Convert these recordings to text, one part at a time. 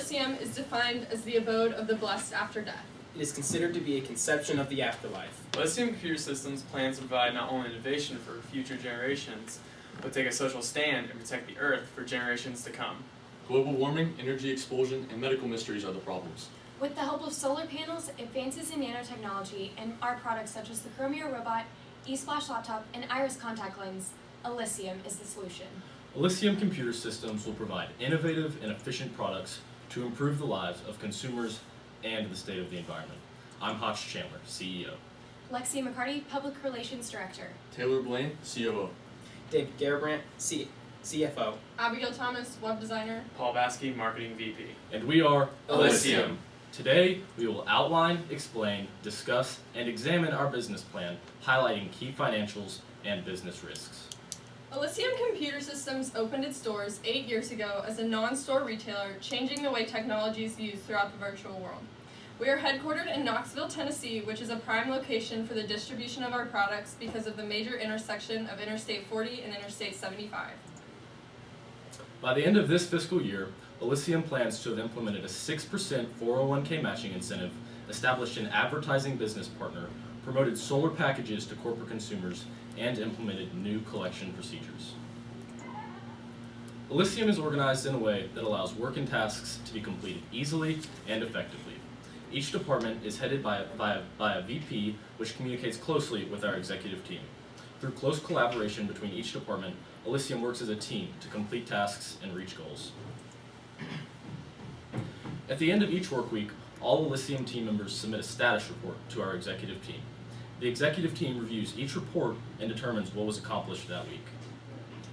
Elysium is defined as the abode of the blessed after death. It is considered to be a conception of the afterlife. Elysium Computer Systems plans to provide not only innovation for future generations, but take a social stand and protect the Earth for generations to come. Global warming, energy explosion, and medical mysteries are the problems. With the help of solar panels, advances in nanotechnology, and our products such as the Chromio robot, eSplash laptop, and Iris contact lens, Elysium is the solution. Elysium Computer Systems will provide innovative and efficient products to improve the lives of consumers and the state of the environment. I'm Hotch Chandler, CEO. Lexi McCarty, Public Relations Director. Taylor Blaine, COO. David Garabrandt, CFO. Abigail Thomas, web designer. Paul Baskey, Marketing VP. And we are Elysium. Today, we will outline, explain, discuss, and examine our business plan, highlighting key financials and business risks. Elysium Computer Systems opened its doors 8 years ago as a non-store retailer, changing the way technology is used throughout the virtual world. We are headquartered in Knoxville, Tennessee, which is a prime location for the distribution of our products because of the major intersection of Interstate 40 and Interstate 75. By the end of this fiscal year, Elysium plans to have implemented a 6% 401k matching incentive, established an advertising business partner, promoted solar packages to corporate consumers, and implemented new collection procedures. Elysium is organized in a way that allows work and tasks to be completed easily and effectively. Each department is headed by a VP, which communicates closely with our executive team. Through close collaboration between each department, Elysium works as a team to complete tasks and reach goals. At the end of each work week, all Elysium team members submit a status report to our executive team. The executive team reviews each report and determines what was accomplished that week.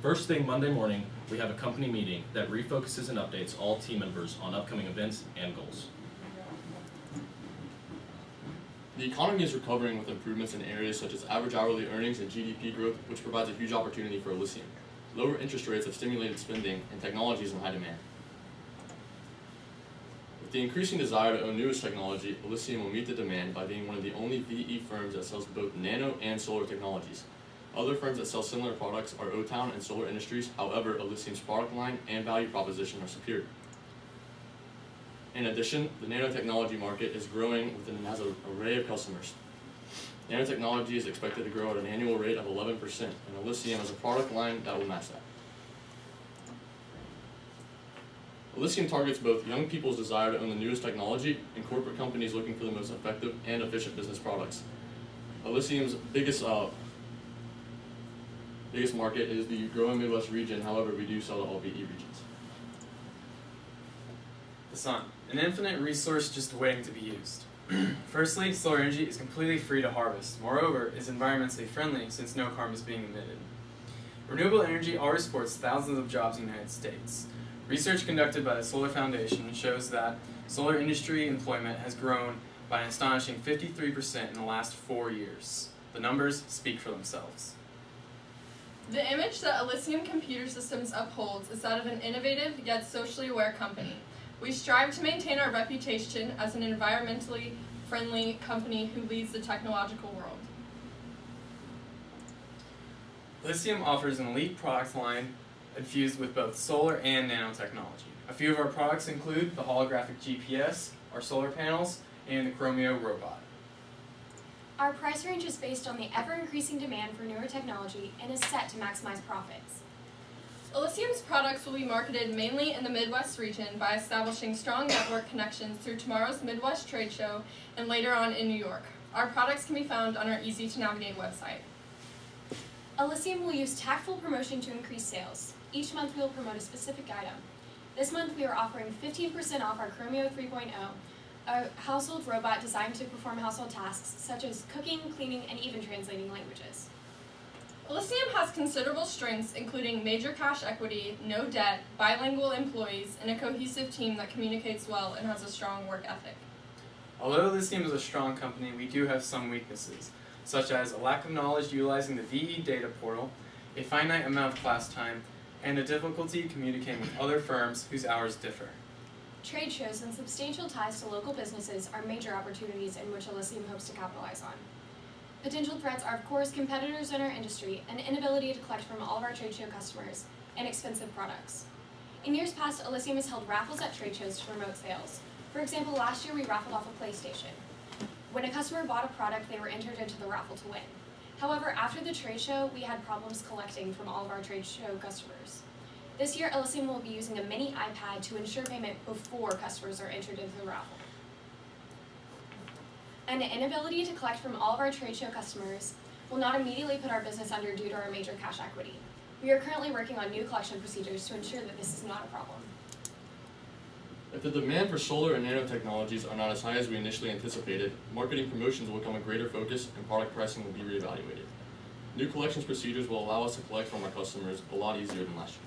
First thing Monday morning, we have a company meeting that refocuses and updates all team members on upcoming events and goals. The economy is recovering with improvements in areas such as average hourly earnings and GDP growth, which provides a huge opportunity for Elysium. Lower interest rates have stimulated spending, and technology is in high demand. With the increasing desire to own newest technology, Elysium will meet the demand by being one of the only VE firms that sells both nano and solar technologies. Other firms that sell similar products are O-Town and Solar Industries. However, Elysium's product line and value proposition are superior. In addition, the nanotechnology market is growing and has an array of customers. Nanotechnology is expected to grow at an annual rate of 11%, and Elysium has a product line that will match that. Elysium targets both young people's desire to own the newest technology and corporate companies looking for the most effective and efficient business products. Elysium's biggest market is the growing Midwest region. However, we do sell to all VE regions. The sun, an infinite resource just waiting to be used. Firstly, solar energy is completely free to harvest. Moreover, it's environmentally friendly since no carbon is being emitted. Renewable energy already supports thousands of jobs in the United States. Research conducted by the Solar Foundation shows that solar industry employment has grown by an astonishing 53% in the last 4 years. The numbers speak for themselves. The image that Elysium Computer Systems upholds is that of an innovative yet socially aware company. We strive to maintain our reputation as an environmentally friendly company who leads the technological world. Elysium offers an elite product line infused with both solar and nanotechnology. A few of our products include the holographic GPS, our solar panels, and the Chromio robot. Our price range is based on the ever-increasing demand for newer technology and is set to maximize profits. Elysium's products will be marketed mainly in the Midwest region by establishing strong network connections through tomorrow's Midwest Trade Show and later on in New York. Our products can be found on our easy-to-navigate website. Elysium will use tactful promotion to increase sales. Each month we will promote a specific item. This month we are offering 15% off our Chromio 3.0, a household robot designed to perform household tasks such as cooking, cleaning, and even translating languages. Elysium has considerable strengths including major cash equity, no debt, bilingual employees, and a cohesive team that communicates well and has a strong work ethic. Although Elysium is a strong company, we do have some weaknesses, such as a lack of knowledge utilizing the VE data portal, a finite amount of class time, and a difficulty communicating with other firms whose hours differ. Trade shows and substantial ties to local businesses are major opportunities in which Elysium hopes to capitalize on. Potential threats are, of course, competitors in our industry and inability to collect from all of our trade show customers and expensive products. In years past, Elysium has held raffles at trade shows to promote sales. For example, last year we raffled off a PlayStation. When a customer bought a product, they were entered into the raffle to win. However, after the trade show, we had problems collecting from all of our trade show customers. This year, Elysium will be using a mini iPad to ensure payment before customers are entered into the raffle. An inability to collect from all of our trade show customers will not immediately put our business under due to our major cash equity. We are currently working on new collection procedures to ensure that this is not a problem. If the demand for solar and nanotechnologies are not as high as we initially anticipated, marketing promotions will become a greater focus and product pricing will be reevaluated. New collections procedures will allow us to collect from our customers a lot easier than last year.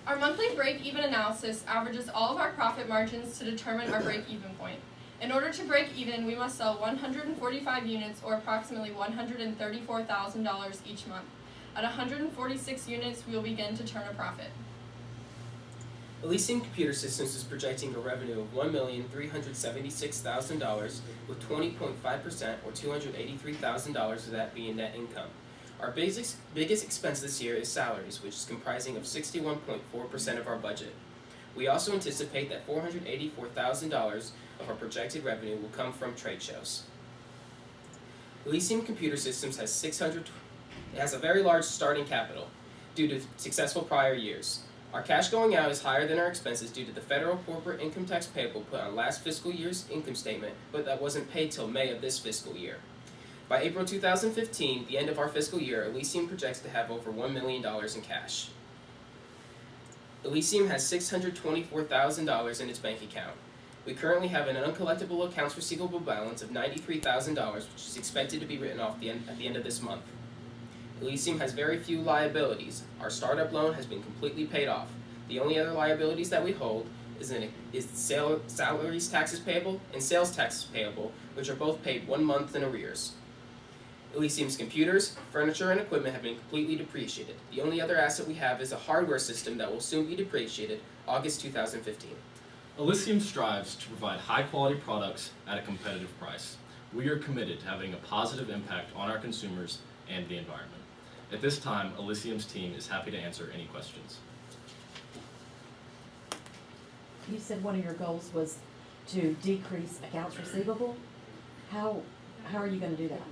Our monthly break-even analysis averages all of our profit margins to determine our break-even point. In order to break even, we must sell 145 units or approximately $134,000 each month. At 146 units, we will begin to turn a profit. Elysium Computer Systems is projecting a revenue of $1,376,000 with 20.5% or $283,000 of that being net income. Our biggest expense this year is salaries, which is comprising of 61.4% of our budget. We also anticipate that $484,000 of our projected revenue will come from trade shows. Elysium Computer Systems has a very large starting capital due to successful prior years. Our cash going out is higher than our expenses due to the federal corporate income tax payable put on last fiscal year's income statement, but that wasn't paid till May of this fiscal year. By April 2015, the end of our fiscal year, Elysium projects to have over $1 million in cash. Elysium has $624,000 in its bank account. We currently have an uncollectible accounts receivable balance of $93,000, which is expected to be written off at the end of this month. Elysium has very few liabilities. Our startup loan has been completely paid off. The only other liabilities that we hold is salaries taxes payable and sales taxes payable, which are both paid 1 month in arrears. Elysium's computers, furniture, and equipment have been completely depreciated. The only other asset we have is a hardware system that will soon be depreciated, August 2015. Elysium strives to provide high-quality products at a competitive price. We are committed to having a positive impact on our consumers and the environment. At this time, Elysium's team is happy to answer any questions. You said one of your goals was to decrease accounts receivable. How are you going to do that?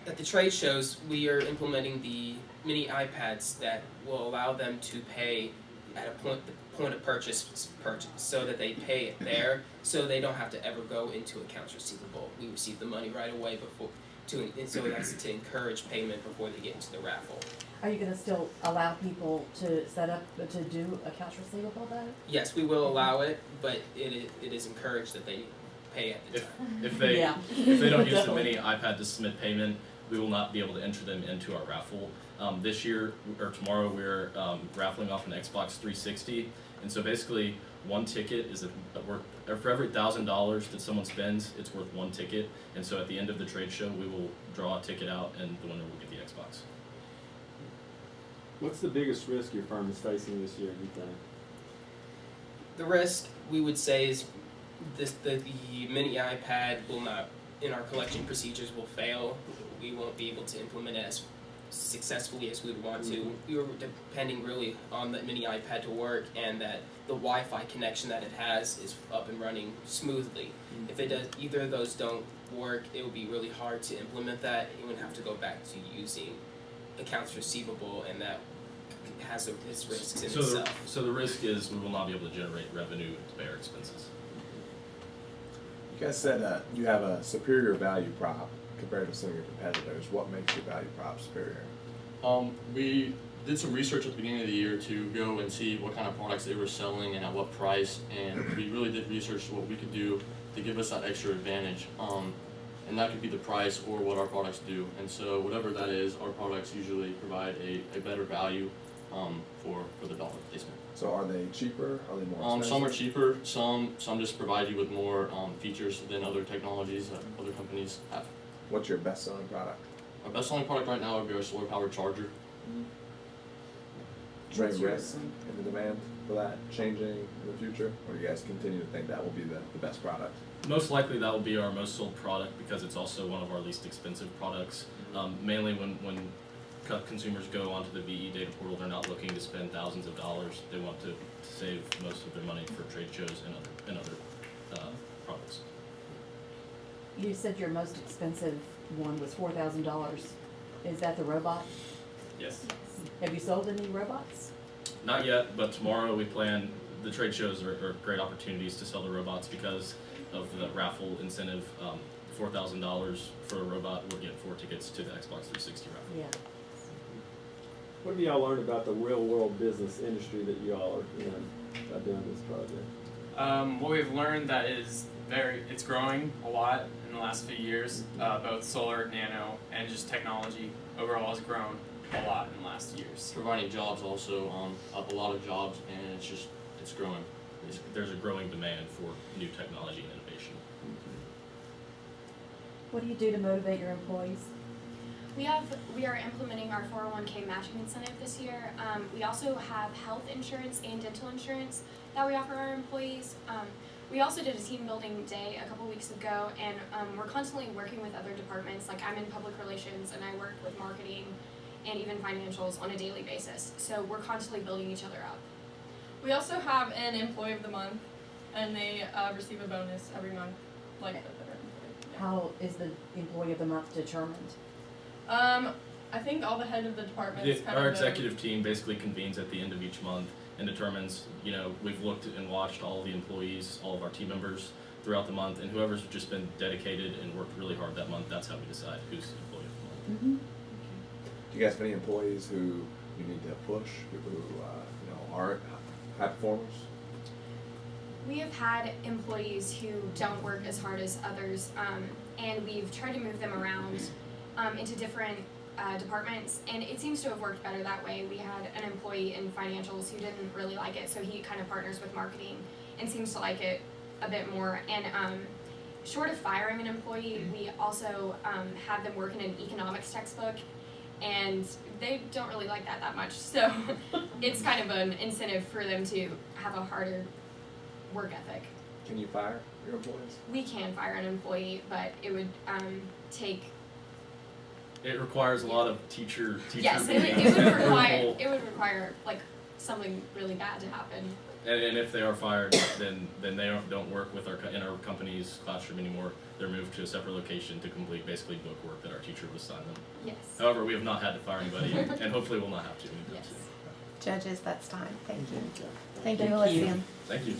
At the trade shows, we are implementing the mini iPads that will allow them to pay at the point of purchase, so that they pay it there, so they don't have to ever go into accounts receivable. We receive the money right away so that's to encourage payment before they get into the raffle. Are you going to still allow people to set up to do accounts receivable though? Yes, we will allow it, but it is encouraged that they pay at the time. If they Yeah. if they don't use the Definitely. mini iPad to submit payment, we will not be able to enter them into our raffle. This year or tomorrow we're raffling off an Xbox 360, and so basically one ticket is for every $1,000 that someone spends, it's worth one ticket, and so at the end of the trade show we will draw a ticket out and the winner will get the Xbox. What's the biggest risk your firm is facing this year, do you think? The risk, we would say, is the mini iPad will not, in our collection procedures, will fail. We won't be able to implement it as successfully as we would want to. We were depending really on the mini iPad to work, and that the Wi-Fi connection that it has is up and running smoothly. If either of those don't work, it would be really hard to implement that. You would have to go back to using accounts receivable, and that has its risks in itself. So the risk is we will not be able to generate revenue to pay our expenses. You guys said you have a superior value prop compared to some of your competitors. What makes your value prop superior? We did some research at the beginning of the year to go and see what kind of products they were selling and at what price, and we really did research what we could do to give us that extra advantage. And that could be the price or what our products do. And so whatever that is, our products usually provide a better value for the dollar they spend. So are they cheaper? Are they more expensive? Some are cheaper, some just provide you with more features than other technologies that other companies have. What's your best selling product? Our best selling product right now would be our solar powered charger. Trade risk in the demand for that changing in the future? Or do you guys continue to think that will be the best product? Most likely that will be our most sold product because it's also one of our least expensive products. Mainly when consumers go onto the VE data portal, they're not looking to spend thousands of dollars. They want to save most of their money for trade shows and other products. You said your most expensive one was $4,000. Is that the robot? Yes. Have you sold any robots? Not yet, but tomorrow we plan. The trade shows are great opportunities to sell the robots because of the raffle incentive. $4,000 for a robot, we'll get 4 tickets to the Xbox 360 raffle. Yeah. What have y'all learned about the real world business industry that y'all are in by doing this project? What we've learned that it's growing a lot in the last few years. Both solar, nano, and just technology overall has grown a lot in the last years. Providing jobs also, a lot of jobs, and it's growing. There's a growing demand for new technology and innovation. What do you do to motivate your employees? We are implementing our 401k matching incentive this year. We also have health insurance and dental insurance that we offer our employees. We also did a team building day a couple weeks ago, and we're constantly working with other departments. Like I'm in public relations, and I work with marketing and even financials on a daily basis. So we're constantly building each other up. We also have an Employee of the Month, and they receive a bonus every month, like the better employee. How is the employee of the month determined? I think all the head of the departments kind Our of executive team basically convenes at the end of each month and determines, we've looked and watched all the employees, all of our team members throughout the month, and whoever's just been dedicated and worked really hard that month, that's how we decide who's the employee of the month. Mm-hmm. Do you guys have any employees who you need to push, people who aren't high performers? We have had employees who don't work as hard as others, and we've tried to move them around into different departments, and it seems to have worked better that way. We had an employee in financials who didn't really like it, so he kind of partners with marketing and seems to like it a bit more. And short of firing an employee, we also have them work in an economics textbook, and they don't really like that much. So it's kind of an incentive for them to have a harder work ethic. Can you fire your employees? We can fire an employee, but it would take. It requires a lot of teacher Yes, meetings and approval. it would require like something really bad to happen. And if they are fired, then they don't work with in our company's classroom anymore. They're moved to a separate location to complete basically book work that our teacher will assign them. Yes. However, we have not had to fire anybody, and hopefully we'll not have to anytime Yes. soon. Judges, that's time. Thank you. Thank Thank you, you. Elysium. Thank you.